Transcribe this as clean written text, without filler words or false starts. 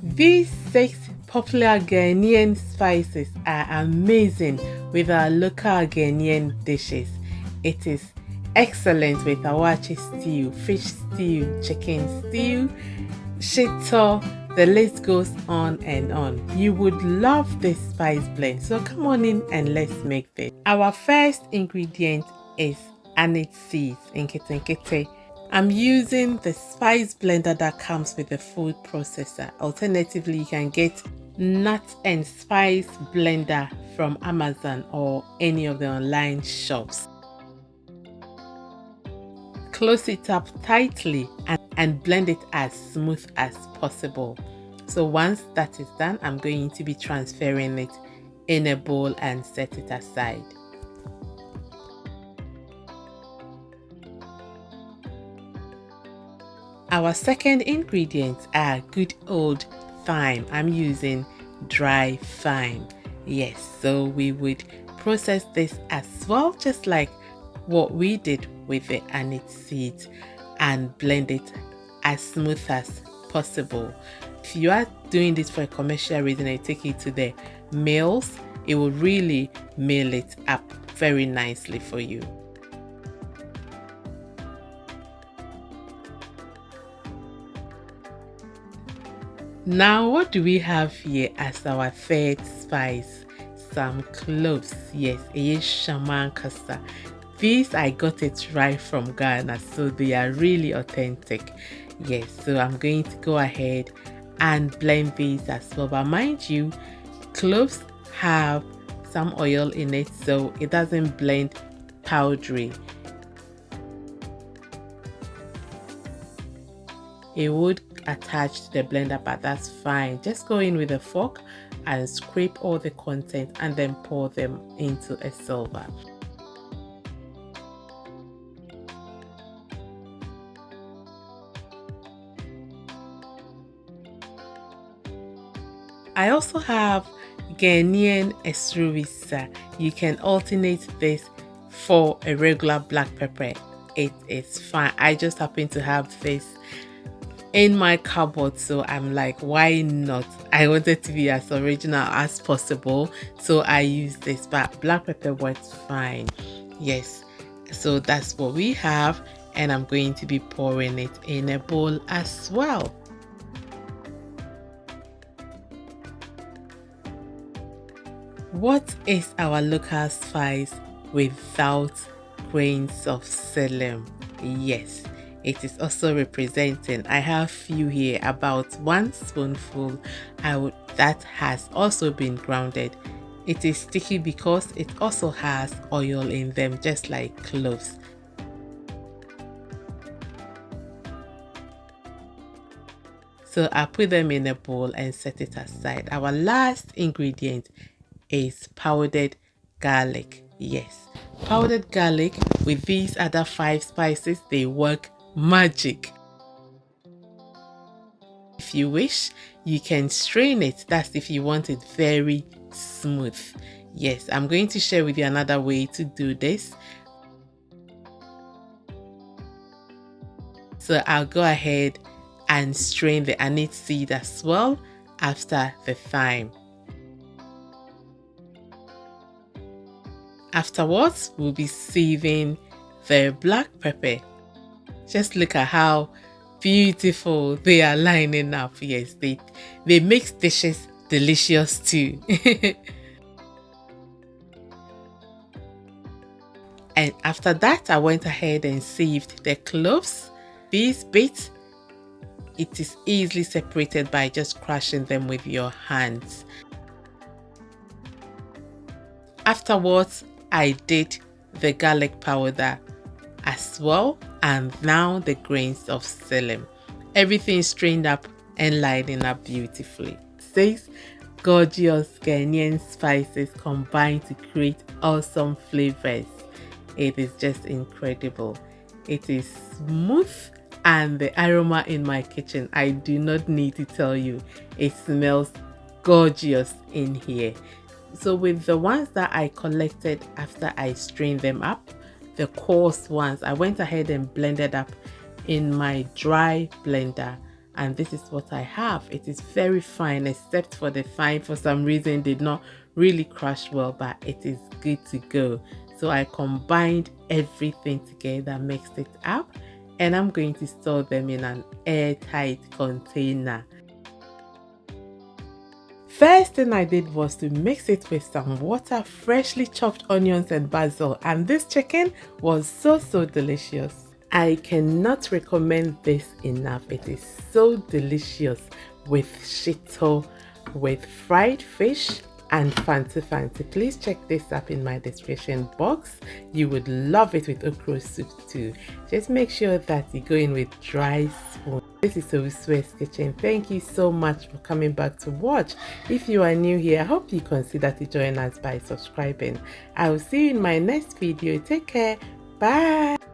These 6 popular Ghanaian spices are amazing with our local Ghanaian dishes. It is excellent with Waakye stew, fish stew, chicken stew, shito, the list goes on and on. You would love this spice blend, so come on in and let's make this. Our first ingredient is Aniseeds in nkete. I'm using the spice blender that comes with the food processor. Alternatively, you can get nut and spice blender from Amazon or any of the online shops. Close it up tightly and blend it as smooth as possible. So once that is done, I'm going to be transferring it in a bowl and set it aside. Our second ingredients are good old thyme. I'm using dry thyme. Yes, so we would process this as well, just like what we did with the Aniseeds, and blend it as smooth as possible. If you are doing this for a commercial reason and take it to the mills, it will really mill it up very nicely for you. Now, what do we have here as our third spice? Some cloves. Yes, it is shaman kasa. These I got it right from Ghana, so they are really authentic. Yes, so I'm going to go ahead and blend these as well. But mind you, cloves have some oil in it, so it doesn't blend powdery. It would attach to the blender, but that's fine. Just go in with a fork and scrape all the content and then pour them into a silver. I also have Ghanaian esruvisa. You can alternate this for a regular black pepper. It is fine. I just happen to have this in my cupboard, so I'm like, why not? I wanted to be as original as possible, so I use this, but black pepper works fine. Yes, so that's what we have, and I'm going to be pouring it in a bowl as well. What is our local spice without grains of Selim? Yes, it is also representing. I have few here, about 1 spoonful that has also been grounded. It is sticky because it also has oil in them, just like cloves. So I put them in a bowl and set it aside. Our last ingredient is powdered garlic. Yes, powdered garlic with these other 5 spices, they work magic. If you wish, you can strain it. That's if you want it very smooth. Yes, I'm going to share with you another way to do this. So I'll go ahead and strain the aniseed as well after the thyme. Afterwards, we'll be sieving the black pepper. Just look at how beautiful they are lining up. Yes, they make dishes delicious too. And after that, I went ahead and sieved the cloves. These bits, it is easily separated by just crushing them with your hands. Afterwards, I did the garlic powder as well, and now the grains of Selim. Everything strained up and lining up beautifully. 6 gorgeous Ghanaian spices combined to create awesome flavors. It is just incredible. It is smooth, and the aroma in my kitchen, I do not need to tell you, it smells gorgeous in here. So with the ones that I collected after I strained them up, the coarse ones, I went ahead and blended up in my dry blender and this is what I have. It is very fine, except for the thyme. For some reason did not really crush well, but it is good to go. So I combined everything together, mixed it up, and I'm going to store them in an airtight container. First thing I did was to mix it with some water, freshly chopped onions and basil, and this chicken was so delicious. I cannot recommend this enough. It is so delicious with shito, with fried fish and Fante Fante. Please check this up in my description box. You would love it with okra soup too. Just make sure that you go in with dry spoon. This is Owusu's Kitchen. Thank you so much for coming back to watch. If you are new here, I hope you consider to join us by subscribing. I will see you in my next video. Take care. Bye.